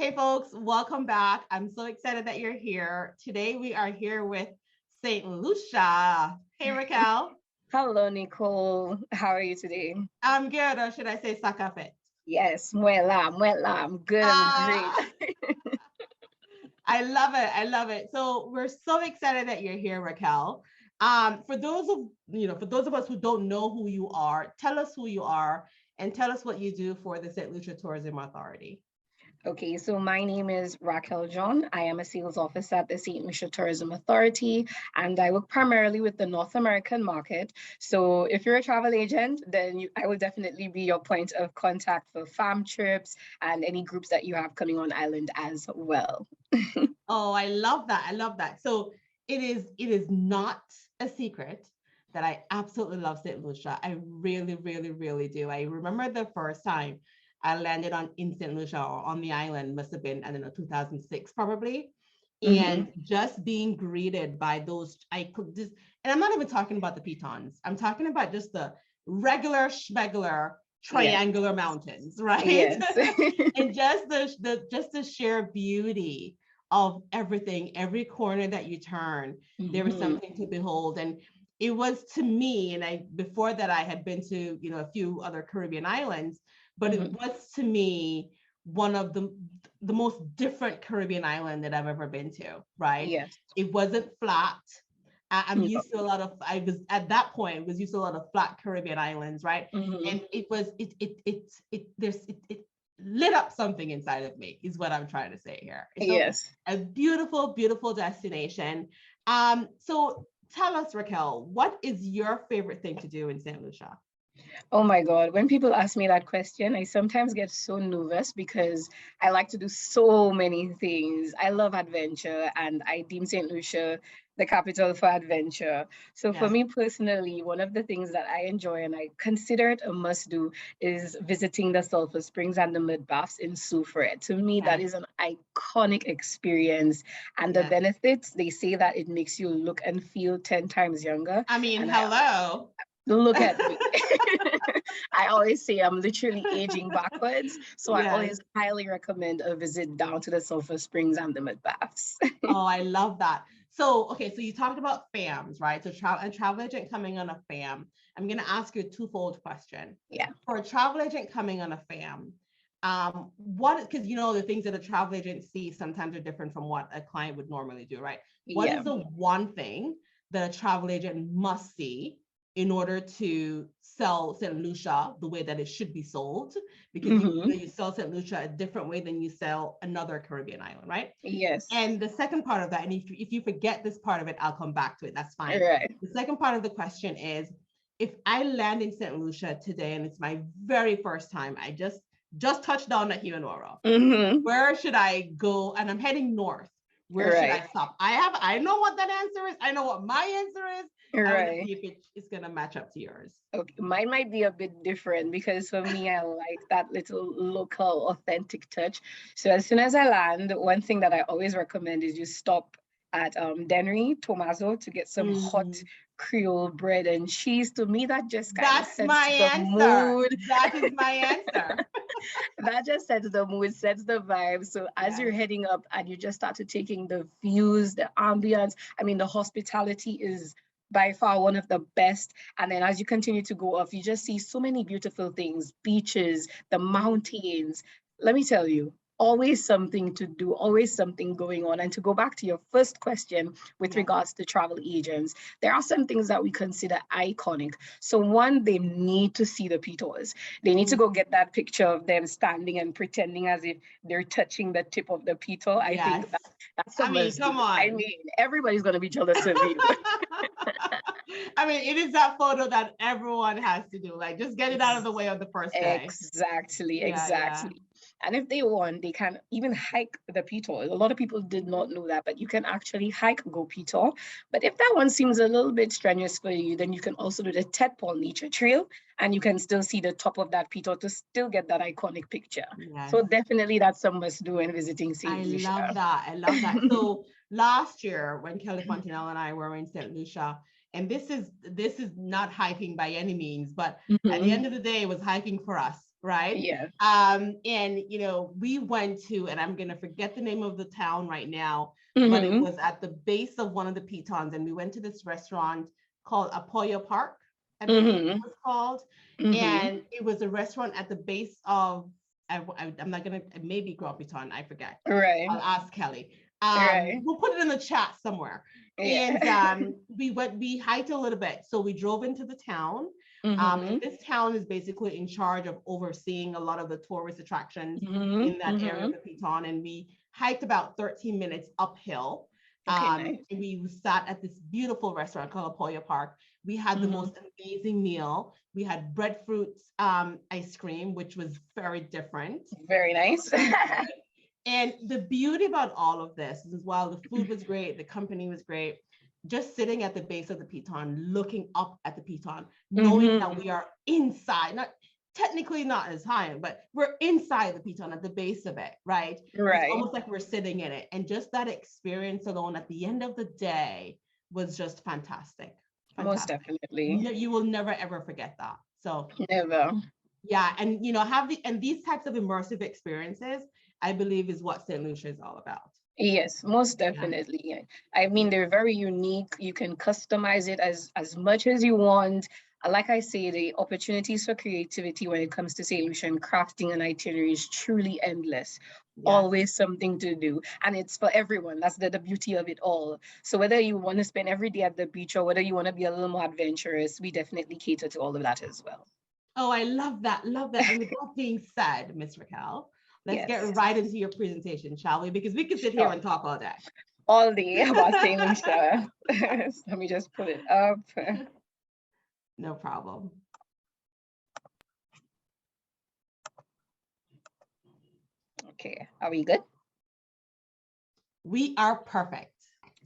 Hey folks, welcome back. I'm so excited that you're here. Today we are here with Saint Lucia. Hey Racquel. Hello, Nicole. How are you today? I'm good, or should I say sakafet? Yes, muela. I'm good. I'm great. Ah, I love it. I love it. So we're so excited that you're here, Racquel. For those of us who don't know who you are, tell us who you are and tell us what you do for the Saint Lucia Tourism Authority. Okay, so my name is Racquel John. I am a sales officer at the Saint Lucia Tourism Authority, and I work primarily with the North American market. So if you're a travel agent, then I will definitely be your point of contact for farm trips and any groups that you have coming on island as well. Oh, I love that. I love that. So it is not a secret that I absolutely love St. Lucia. I really, really, really do. I remember the first time I landed in St. Lucia or on the island, must have been, I don't know, 2006 probably. Mhm. And just being greeted by those, I could just, and I'm not even talking about the pitons. I'm talking about just the regular schmegular Yes, triangular mountains, right? yes. And just the sheer beauty of everything, every corner that you turn, there was Mhm. something to behold. And it was to me, and I before that I had been to, a few other Caribbean islands, but it Mhm. was to me one of the most different Caribbean island that I've ever been to, right? Yes. It wasn't flat. I'm No. used to a lot of, I was at that point was used to a lot of flat Caribbean islands, right? Mhm. And it was it lit up something inside of me is what I'm trying to say here. So Yes. a beautiful, beautiful destination. So tell us, Racquel, what is your favorite thing to do in St. Lucia? Oh my God. When people ask me that question, I sometimes get so nervous because I like to do so many things. I love adventure and I deem St. Lucia the capital for adventure. So for Yes. me personally, one of the things that I enjoy and I consider it a must do is visiting the sulfur springs and the mud baths in Soufriere. To me, that Okay. is an iconic experience. And the Yes. benefits, they say that it makes you look and feel 10 times younger. I mean, And I hello. look at me. I always say I'm literally aging backwards. So I Yes. always highly recommend a visit down to the sulfur springs and the mud baths. Oh, I love that. So, okay, so you talked about FAMs, right? So travel agent coming on a FAM. I'm going to ask you a twofold question. Yeah. For a travel agent coming on a FAM, what, because the things that a travel agent sees sometimes are different from what a client would normally do, right? What Yeah. is the one thing that a travel agent must see in order to sell St. Lucia the way that it should be sold? Because Hmm. you sell St. Lucia a different way than you sell another Caribbean island, right? Yes. And the second part of that, and if you forget this part of it, I'll come back to it. That's All fine. right. The second part of the question is, if I land in St. Lucia today and it's my very first time, I just touched down at Himanoro, Hmm. where should I go? And I'm heading north. Where should Right. I stop? I know what that answer is. I know what my answer is. I want to Right. see if it's gonna match up to yours. Okay. Mine might be a bit different because for me, I like that little local authentic touch. So as soon as I land, one thing that I always recommend is you stop at Denry, Tomaso to get some hot Mm, Creole bread and cheese. To me, that just kind of that's sets my the answer. mood. That is my answer. That just sets the mood, sets the vibe. So as you're Yes. heading up and you just start to taking the views, the ambience, I mean, the hospitality is by far one of the best. And then as you continue to go up, you just see so many beautiful things, beaches, the mountains. Let me tell you, always something to do, always something going on. And to go back to your first question with Yes. regards to travel agents, there are some things that we consider iconic. So one, they need to see the pitos. They need to Mm, go get that picture of them standing and pretending as if they're touching the tip of the petal. I yes. think that's a I mean, must do. come I on. mean, everybody's going to be jealous of you. I mean, it is that photo that everyone has to do. Like, just get it out of Ex- the way on the first day. Exactly, Yeah, yeah. exactly. And if they want, they can even hike the Pito. A lot of people did not know that, but you can actually hike Go Pito. But if that one seems a little bit strenuous for you, then you can also do the Ted Paul Nature Trail, and you can still see the top of that Pito to still get that iconic picture. Yes. So definitely that's a must do when visiting I St. love Lucia. that. I love that. So last year when Kelly Fontanelle and I were in St. Lucia, and this is not hiking by any means, but at the Mhm. end of the day, it was hiking for us. right? Yeah. And you know, we went to, and I'm gonna forget the name of the town right now, but it Mm-hmm. was at the base of one of the pitons, and we went to this restaurant called Apoyo Park, I believe it Mm-hmm. was called, Mm-hmm. and it was a restaurant at the base of. I'm not gonna, maybe Grand Piton, I forget. Right. I'll ask Kelly. Right. We'll put it in the chat somewhere. And Yeah. we hiked a little bit. So we drove into the town. Mm-hmm. And this town is basically in charge of overseeing a lot of the tourist attractions Mm-hmm. in that area Mm-hmm. of the Piton. And we hiked about 13 minutes uphill. Okay, nice. And we sat at this beautiful restaurant called Apoya Park. We had the Mm-hmm. most amazing meal. We had breadfruit ice cream, which was very different. Very nice. And the beauty about all of this is while the food was great, the company was great, just sitting at the base of the piton, looking up at the piton, knowing that Mm-hmm. we are inside, not technically not as high, but we're inside the piton at the base of it, right? It's Right. almost like we're sitting in it. And just that experience alone at the end of the day was just fantastic. Most Fantastic. definitely. You will never ever forget that. So Never. yeah, and you know, these types of immersive experiences, I believe, is what St. Lucia is all about. Yes, most Yeah. definitely. I mean, they're very unique. You can customize it as much as you want. Like I say, the opportunities for creativity when it comes to St. Lucia and crafting an itinerary is truly endless. Yes. Always something to do. And it's for everyone. That's the beauty of it all. So whether you want to spend every day at the beach or whether you want to be a little more adventurous, we definitely cater to all of that as well. Oh, I love that. Love that. And with that being said, Miss Racquel, let's get Yes, right into your presentation, shall we? Because we could sit here sure. and talk all day. All day about St. Lucia. Let me just pull it up. No problem. Okay, are we good? We are perfect.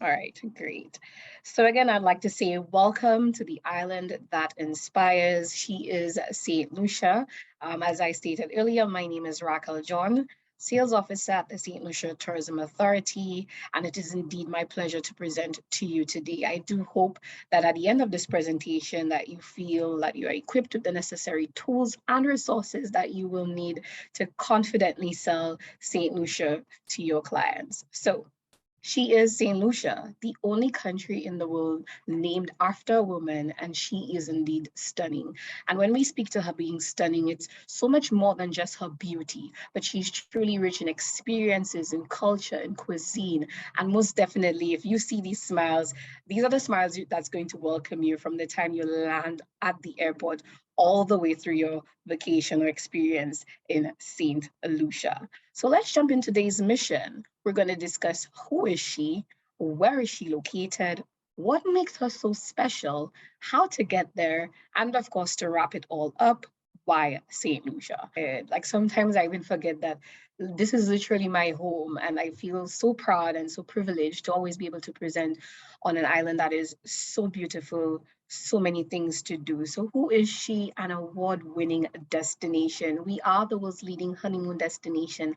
All right, great. So again, I'd like to say welcome to the island that inspires. She is Saint Lucia. As I stated earlier, my name is Racquel John, sales officer at the Saint Lucia Tourism Authority, and it is indeed my pleasure to present to you today. I do hope that at the end of this presentation that you feel that you are equipped with the necessary tools and resources that you will need to confidently sell Saint Lucia to your clients. So she is Saint Lucia, the only country in the world named after a woman, and she is indeed stunning. And when we speak to her being stunning, it's so much more than just her beauty, but she's truly rich in experiences, in culture, in cuisine. And most definitely, if you see these smiles, these are the smiles that's going to welcome you from the time you land at the airport all the way through your vacation or experience in Saint Lucia. So let's jump into today's mission. We're going to discuss who is she, where is she located, what makes her so special, how to get there, and of course, to wrap it all up, why St. Lucia. Like sometimes I even forget that this is literally my home, and I feel so proud and so privileged to always be able to present on an island that is so beautiful, so many things to do. So who is she? An award-winning destination. We are the world's leading honeymoon destination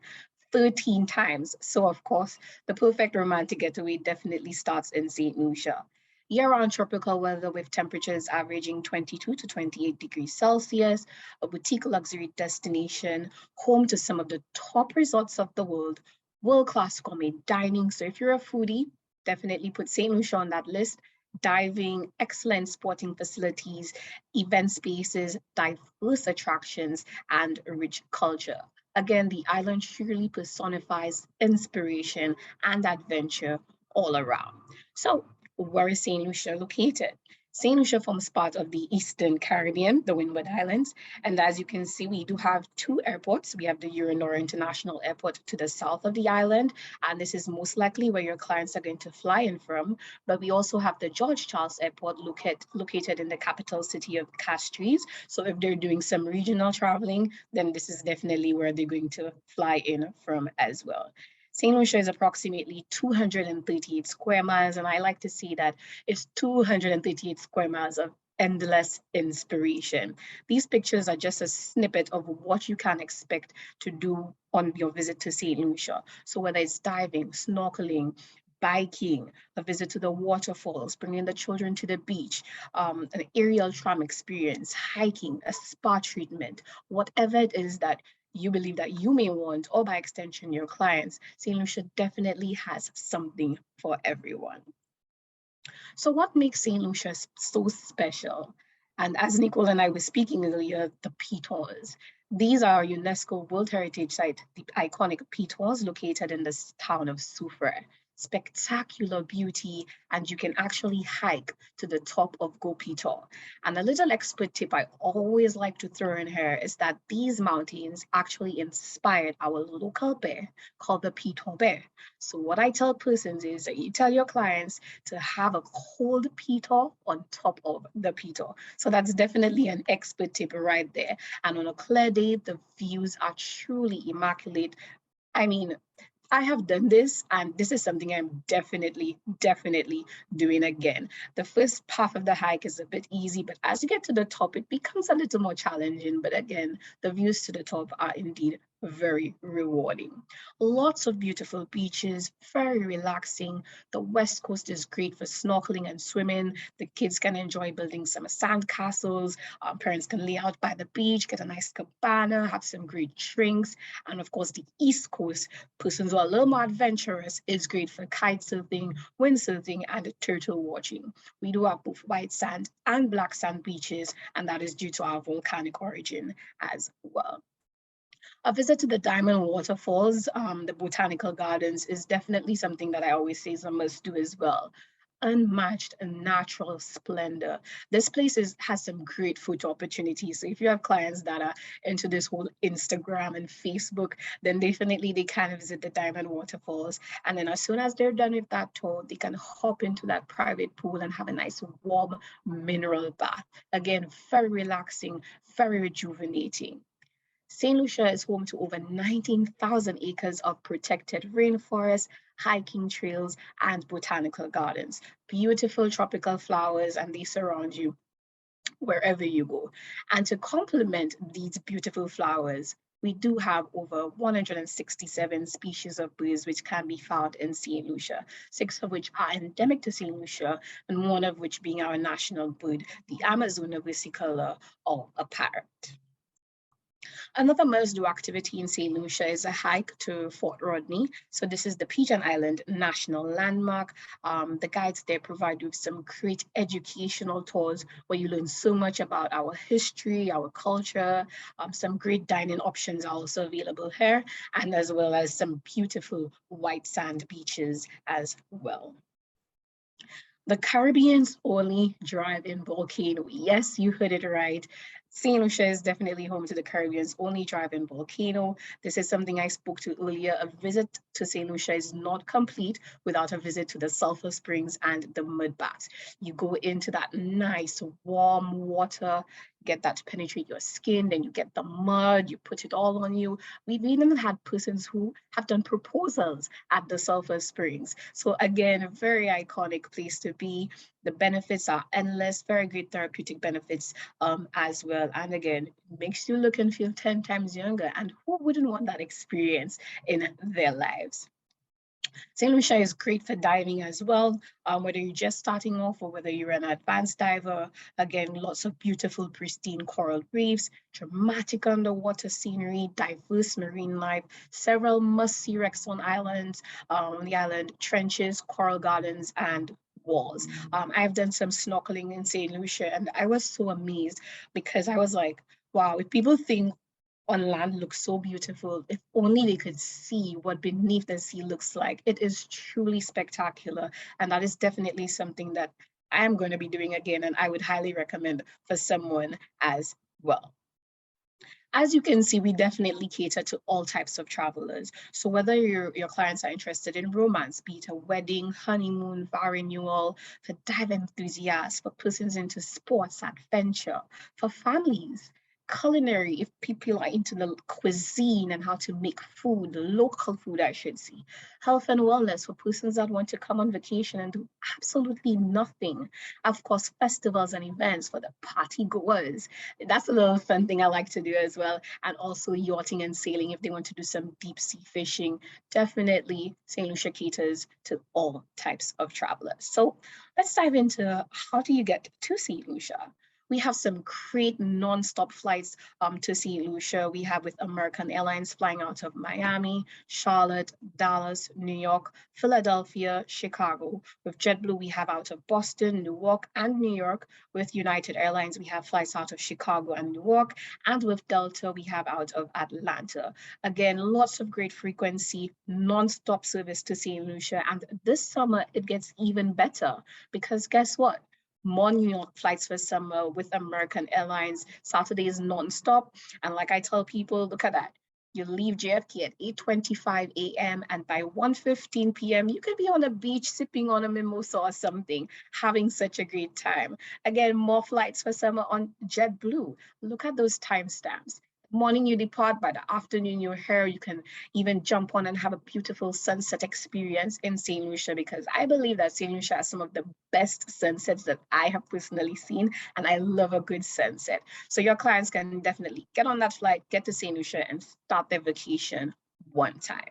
13 times. So of course, the perfect romantic getaway definitely starts in St. Lucia. Year-round tropical weather with temperatures averaging 22 to 28 degrees Celsius, a boutique luxury destination, home to some of the top resorts of the world, world-class gourmet dining. So if you're a foodie, definitely put St. Lucia on that list. Diving, excellent sporting facilities, event spaces, diverse attractions, and rich culture. Again, the island surely personifies inspiration and adventure all around. So, where is St. Lucia located? St. Lucia forms part of the Eastern Caribbean, the Windward Islands. And as you can see, we do have two airports. We have the Uranora International Airport to the south of the island, and this is most likely where your clients are going to fly in from. But we also have the George Charles Airport located in the capital city of Castries. So if they're doing some regional traveling, then this is definitely where they're going to fly in from as well. St. Lucia is approximately 238 square miles, and I like to see that it's 238 square miles of endless inspiration. These pictures are just a snippet of what you can expect to do on your visit to St. Lucia. So whether it's diving, snorkeling, biking, a visit to the waterfalls, bringing the children to the beach, an aerial tram experience, hiking, a spa treatment, whatever it is that you believe that you may want, or by extension, your clients, St. Lucia definitely has something for everyone. So what makes St. Lucia so special? And as Nicole and I were speaking earlier, the pitons. These are UNESCO World Heritage Site, the iconic pitons located in this town of Soufrière. Spectacular beauty, and you can actually hike to the top of Gopito. And a little expert tip I always like to throw in here is that these mountains actually inspired our local bear called the Piton bear. So what I tell persons is that you tell your clients to have a cold pito on top of the pito. So that's definitely an expert tip right there. And on a clear day, the views are truly immaculate. I mean, I have done this, and this is something I'm definitely doing again. The first half of the hike is a bit easy, but as you get to the top, it becomes a little more challenging. But again, the views to the top are indeed very rewarding. Lots of beautiful beaches, very relaxing. The West Coast is great for snorkeling and swimming. The kids can enjoy building some sand castles. Parents can lay out by the beach, get a nice cabana, have some great drinks. And of course, the East Coast, persons who are a little more adventurous, is great for kite surfing, windsurfing, and turtle watching. We do have both white sand and black sand beaches, and that is due to our volcanic origin as well. A visit to the Diamond Waterfalls, the botanical gardens, is definitely something that I always say is a must do as well. Unmatched and natural splendor. This place has some great photo opportunities. So if you have clients that are into this whole Instagram and Facebook, then definitely they can visit the Diamond Waterfalls. And then as soon as they're done with that tour, they can hop into that private pool and have a nice warm mineral bath. Again, very relaxing, very rejuvenating. St. Lucia is home to over 19,000 acres of protected rainforest, hiking trails, and botanical gardens. Beautiful tropical flowers, and they surround you wherever you go. And to complement these beautiful flowers, we do have over 167 species of birds which can be found in St. Lucia, 6 of which are endemic to St. Lucia, and 1 of which being our national bird, the Amazona versicolor, or a parrot. Another must-do activity in St. Lucia is a hike to Fort Rodney. So this is the Pigeon Island National Landmark. The guides there provide you with some great educational tours where you learn so much about our history, our culture. Some great dining options are also available here, and as well as some beautiful white sand beaches as well. The Caribbean's only drive-in volcano. Yes, you heard it right. St. Lucia is definitely home to the Caribbean's only drive-in volcano. This is something I spoke to earlier. A visit to St. Lucia is not complete without a visit to the sulfur springs and the mud baths. You go into that nice warm water, get that to penetrate your skin, then you get the mud, you put it all on you. We've even had persons who have done proposals at the sulfur springs. So again, a very iconic place to be. The benefits are endless, very great therapeutic benefits as well. And again, it makes you look and feel 10 times younger. And who wouldn't want that experience in their lives? St. Lucia is great for diving as well, whether you're just starting off or whether you're an advanced diver. Again, lots of beautiful, pristine coral reefs, dramatic underwater scenery, diverse marine life, several must-see wrecks on islands, the island trenches, coral gardens, and walls. I've done some snorkeling in St. Lucia, and I was so amazed because I was like, wow, if people think on land looks so beautiful, if only they could see what beneath the sea looks like. It is truly spectacular, and that is definitely something that I am going to be doing again, and I would highly recommend for someone as well. As you can see, we definitely cater to all types of travelers. So whether your clients are interested in romance, be it a wedding, honeymoon, vow renewal, for dive enthusiasts, for persons into sports, adventure, for families, culinary, if people are into the cuisine and how to make food, local food, I should say. Health and wellness for persons that want to come on vacation and do absolutely nothing. Of course, festivals and events for the party goers. That's a little fun thing I like to do as well. And also yachting and sailing if they want to do some deep sea fishing. Definitely St. Lucia caters to all types of travelers. So let's dive into how do you get to St. Lucia? We have some great non-stop flights to St. Lucia. We have with American Airlines flying out of Miami, Charlotte, Dallas, New York, Philadelphia, Chicago. With JetBlue, we have out of Boston, Newark, and New York. With United Airlines, we have flights out of Chicago and Newark. And with Delta, we have out of Atlanta. Again, lots of great frequency, non-stop service to St. Lucia. And this summer, it gets even better because guess what? More New York flights for summer with American Airlines. Saturdays non-stop. And like I tell people, look at that. You leave JFK at 8:25 a.m. and by 1:15 p.m., you could be on a beach sipping on a mimosa or something, having such a great time. Again, more flights for summer on JetBlue. Look at those timestamps. Morning you depart, by the afternoon you're here. You can even jump on and have a beautiful sunset experience in St. Lucia because I believe that St. Lucia has some of the best sunsets that I have personally seen, and I love a good sunset. So your clients can definitely get on that flight, get to St. Lucia, and start their vacation one time.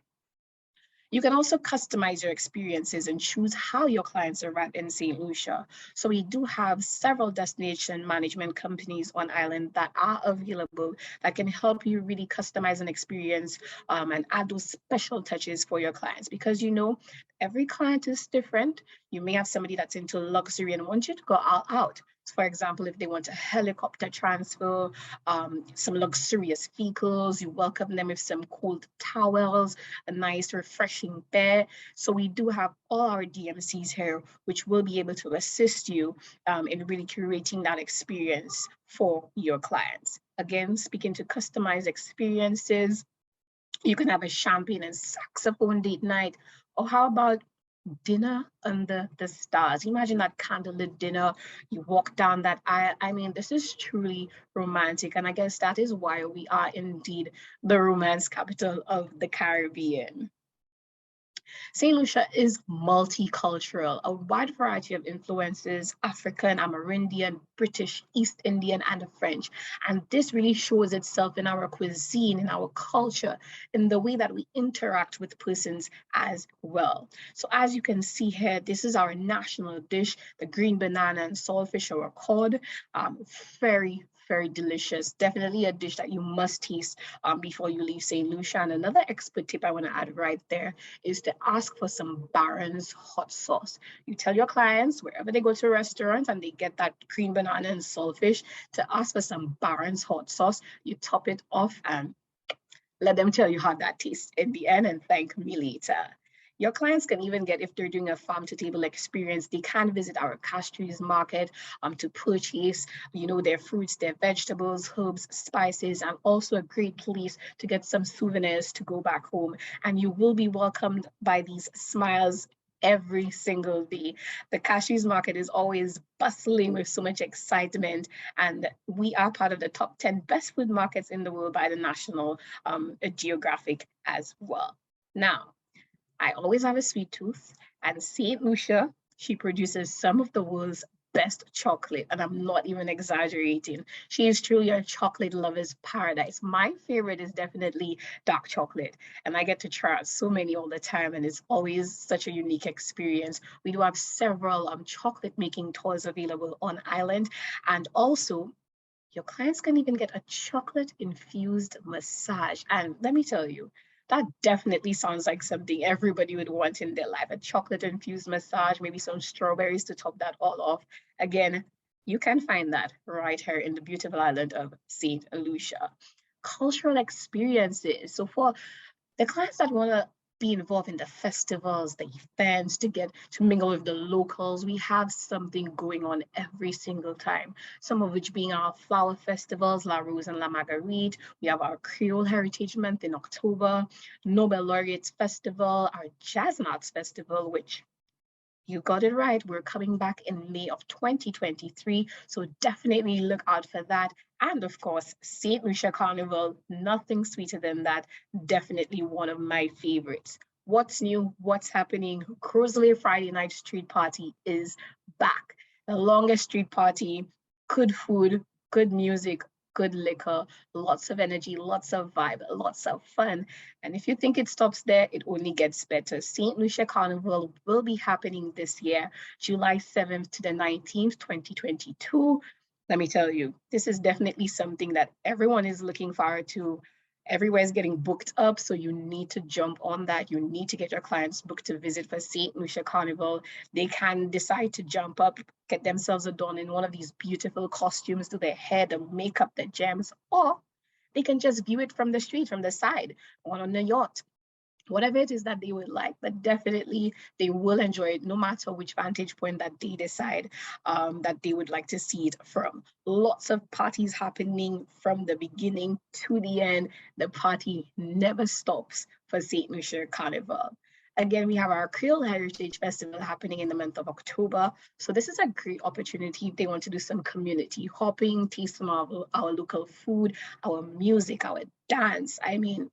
You can also customize your experiences and choose how your clients arrive in St. Lucia. So we do have several destination management companies on island that are available that can help you really customize an experience and add those special touches for your clients. Because you know, every client is different. You may have somebody that's into luxury and want you to go all out. For example, if they want a helicopter transfer, some luxurious vehicles, you welcome them with some cold towels, a nice refreshing bed. So we do have all our DMCs here, which will be able to assist you in really curating that experience for your clients. Again, speaking to customized experiences, you can have a champagne and saxophone date night, or how about dinner under the stars? Imagine that candlelit dinner. You walk down that aisle. I mean, this is truly romantic. And I guess that is why we are indeed the romance capital of the Caribbean. St. Lucia is multicultural, a wide variety of influences, African, Amerindian, British, East Indian, and French. And this really shows itself in our cuisine, in our culture, in the way that we interact with persons as well. So as you can see here, this is our national dish, the green banana and saltfish or cod. Very delicious. Definitely a dish that you must taste before you leave St. Lucia. And another expert tip I want to add right there is to ask for some Barron's hot sauce. You tell your clients wherever they go to restaurants and they get that green banana and saltfish to ask for some Barron's hot sauce. You top it off and let them tell you how that tastes in the end and thank me later. Your clients can even get, if they're doing a farm to table experience, they can visit our cash trees market to purchase, you know, their fruits, their vegetables, herbs, spices, and also a great place to get some souvenirs to go back home. And you will be welcomed by these smiles every single day. The Cashews market is always bustling with so much excitement, and we are part of the top 10 best food markets in the world by the National Geographic as well. Now, I always have a sweet tooth, and Saint Lucia, she produces some of the world's best chocolate, and I'm not even exaggerating. She is truly a chocolate lover's paradise. My favorite is definitely dark chocolate, and I get to try out so many all the time, and it's always such a unique experience. We do have several chocolate making tours available on island, and also your clients can even get a chocolate infused massage. And let me tell you, that definitely sounds like something everybody would want in their life. A chocolate infused massage, maybe some strawberries to top that all off. Again, you can find that right here in the beautiful island of St. Lucia. Cultural experiences. So for the clients that want to be involved in the festivals, the events, to get to mingle with the locals, we have something going on every single time. Some of which being our flower festivals, La Rose and La Marguerite. We have our Creole Heritage Month in October, Nobel Laureates Festival, our Jazz and Arts Festival, which you got it right. We're coming back in May of 2023. So definitely look out for that. And of course, Saint Lucia Carnival, nothing sweeter than that. Definitely one of my favorites. What's new? What's happening? Cruisley Friday Night Street Party is back. The longest street party, good food, good music, good liquor, lots of energy, lots of vibe, lots of fun. And if you think it stops there, it only gets better. St. Lucia Carnival will be happening this year, July 7th to the 19th, 2022. Let me tell you, this is definitely something that everyone is looking forward to. Everywhere is getting booked up, so you need to jump on that. You need to get your clients booked to visit for St. Lucia Carnival. They can decide to jump up, get themselves adorned in one of these beautiful costumes, do their hair, the makeup, the gems, or they can just view it from the street, from the side, on the yacht, whatever it is that they would like, but definitely they will enjoy it no matter which vantage point that they decide that they would like to see it from. Lots of parties happening from the beginning to the end. The party never stops for St. Lucia Carnival. Again, we have our Creole Heritage Festival happening in the month of October. So this is a great opportunity if they want to do some community hopping, taste some of our local food, our music, our dance. I mean,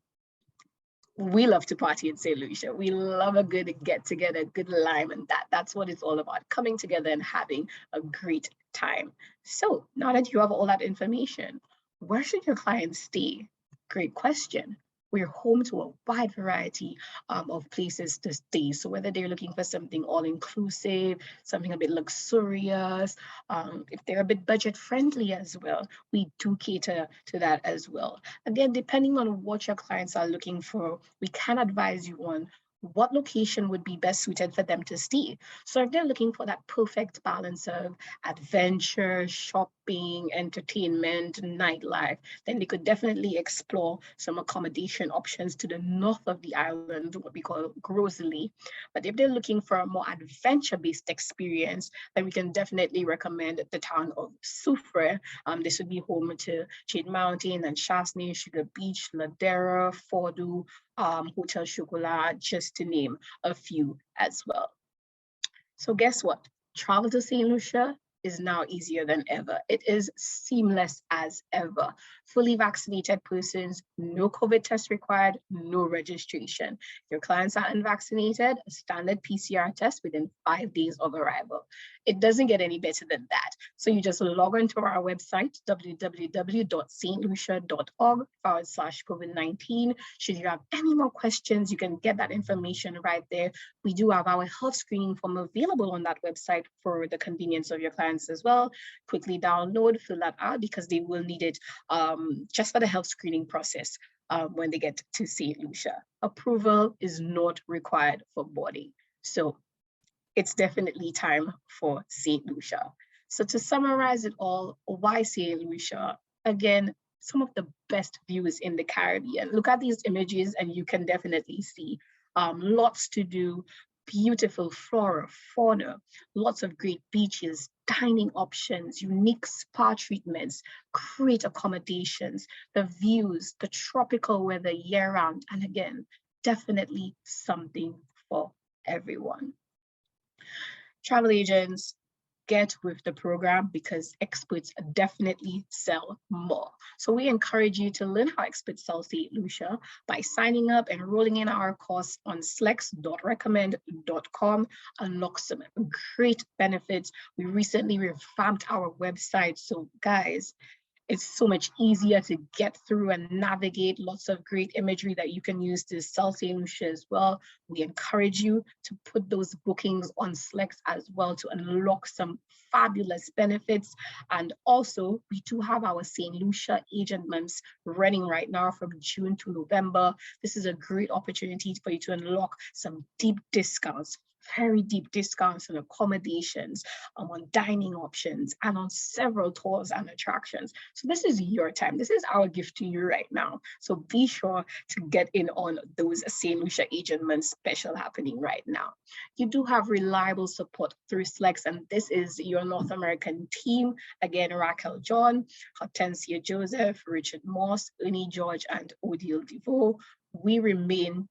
we love to party in St. Lucia. We love a good get together, good lime, and that's what it's all about, coming together and having a great time. So now that you have all that information, where should your clients stay? Great question. We're home to a wide variety of places to stay. So whether they're looking for something all-inclusive, something a bit luxurious, if they're a bit budget-friendly as well, we do cater to that as well. Again, depending on what your clients are looking for, we can advise you on what location would be best suited for them to stay. So if they're looking for that perfect balance of adventure, shopping, entertainment, nightlife, then they could definitely explore some accommodation options to the north of the island, what we call Grosley. But if they're looking for a more adventure-based experience, then we can definitely recommend the town of Soufrière. This would be home to Jade Mountain and Chassenay, Sugar Beach, Ladera, Fordu, Hotel Chocolat, just to name a few as well. So guess what? Travel to St. Lucia is now easier than ever. It is seamless as ever. Fully vaccinated persons, no COVID test required, no registration. Your clients are unvaccinated, a standard PCR test within 5 days of arrival. It doesn't get any better than that. So you just log on to our website, www.stlucia.org/COVID-19. Should you have any more questions, you can get that information right there. We do have our health screening form available on that website for the convenience of your clients as well. Quickly download, fill that out because they will need it just for the health screening process when they get to St. Lucia. Approval is not required for boarding. So it's definitely time for St. Lucia. So to summarize it all, why St. Lucia? Again, some of the best views in the Caribbean. Look at these images and you can definitely see lots to do, beautiful flora, fauna, lots of great beaches, dining options, unique spa treatments, great accommodations, the views, the tropical weather year round, and again, definitely something for everyone. Travel agents, get with the program because experts definitely sell more. So we encourage you to learn how experts sell St. Lucia by signing up and enrolling in our course on slex.recommend.com. Unlock some great benefits. We recently revamped our website. So guys, it's so much easier to get through and navigate, lots of great imagery that you can use to sell St. Lucia as well. We encourage you to put those bookings on Slex as well to unlock some fabulous benefits. And also, we do have our St. Lucia agent months running right now from June to November. This is a great opportunity for you to unlock some deep discounts, very deep discounts on accommodations, on dining options, and on several tours and attractions. So this is your time. This is our gift to you right now. So be sure to get in on those St. Lucia Agent Month special happening right now. You do have reliable support through Slex, and this is your North American team. Again, Racquel John, Hortensia Joseph, Richard Moss, Ernie George, and Odile DeVoe. We remain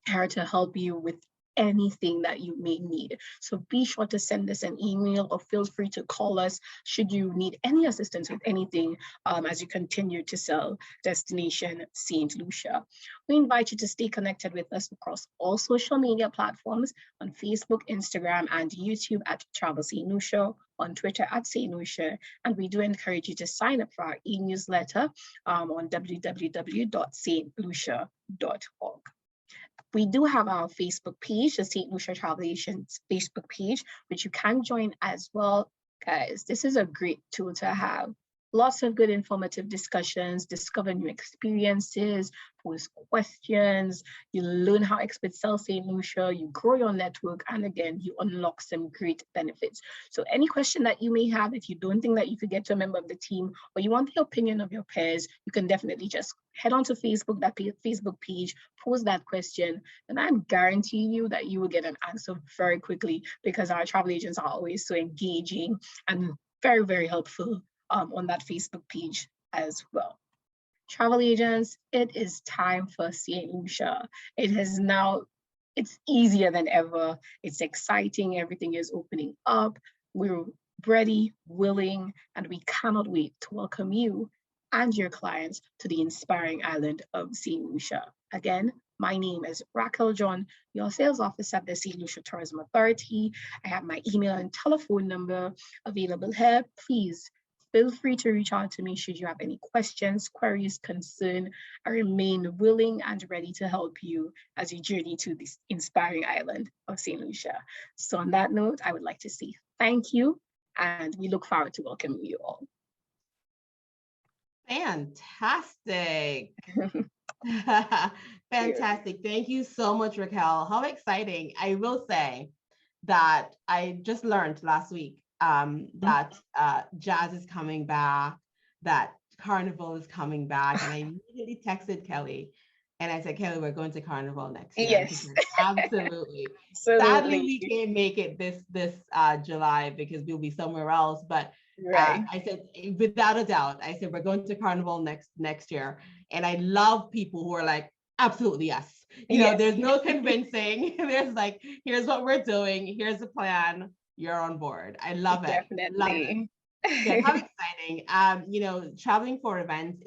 here to help you with anything that you may need. So be sure to send us an email or feel free to call us should you need any assistance with anything as you continue to sell Destination Saint Lucia. We invite you to stay connected with us across all social media platforms on Facebook, Instagram, and YouTube at Travel Saint Lucia, on Twitter at Saint Lucia, and we do encourage you to sign up for our e-newsletter on www.stlucia.org. We do have our Facebook page, the Saint Lucia Travel Agents Facebook page, which you can join as well. Guys, this is a great tool to have. Lots of good informative discussions, discover new experiences, pose questions, you learn how experts sell Saint Lucia, you grow your network, and again, you unlock some great benefits. So any question that you may have, if you don't think that you could get to a member of the team, or you want the opinion of your peers, you can definitely just head on to Facebook, that Facebook page, post that question, and I guarantee you that you will get an answer very quickly, because our travel agents are always so engaging and very, very helpful on that Facebook page as well. Travel agents, it is time for Saint Lucia. It's easier than ever. It's exciting. Everything is opening up. We're ready, willing, and we cannot wait to welcome you and your clients to the inspiring island of Saint Lucia. Again, my name is Racquel John, your sales officer at the Saint Lucia Tourism Authority. I have my email and telephone number available here. Please feel free to reach out to me should you have any questions, queries, concern. I remain willing and ready to help you as you journey to this inspiring island of Saint Lucia. So on that note, I would like to say thank you, and we look forward to welcoming you all. Fantastic. Fantastic. Thank you so much, Racquel. How exciting. I will say that I just learned last week that jazz is coming back, that carnival is coming back. And I immediately texted Kelly and I said, Kelly, we're going to carnival next year. Yes. Absolutely. Sadly, we can't make it this July because we'll be somewhere else. But right. I said, without a doubt, I said, we're going to carnival next year. And I love people who are like, absolutely, yes. You know, there's no convincing. There's like, here's what we're doing. Here's the plan. You're on board. I love it. Definitely. Love it. Yeah, how exciting. You know, traveling for events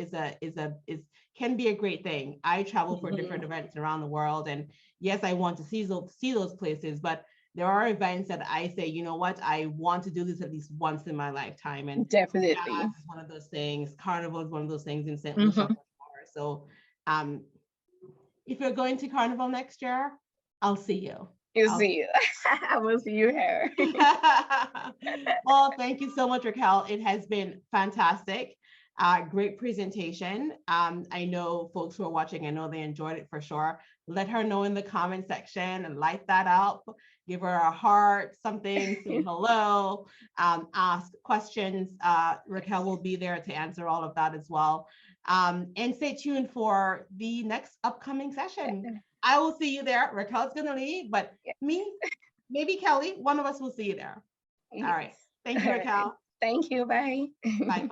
can be a great thing. I travel for different events around the world, and yes, I want to see those places, but there are events that I say, you know what, I want to do this at least once in my lifetime. And definitely, jazz is one of those things. Carnival is one of those things in Saint Lucia. So, if you're going to carnival next year, I'll see you. You'll see you. I will see you here. Well, thank you so much, Racquel. It has been fantastic. Great presentation. I know folks who are watching, I know they enjoyed it for sure. Let her know in the comment section and light that up. Give her a heart, something, say hello, ask questions. Racquel will be there to answer all of that as well. And stay tuned for the next upcoming session. I will see you there. Racquel's going to leave, but me, maybe Kelly, one of us will see you there. All right. Thank you, Racquel. Thank you. Bye. Bye.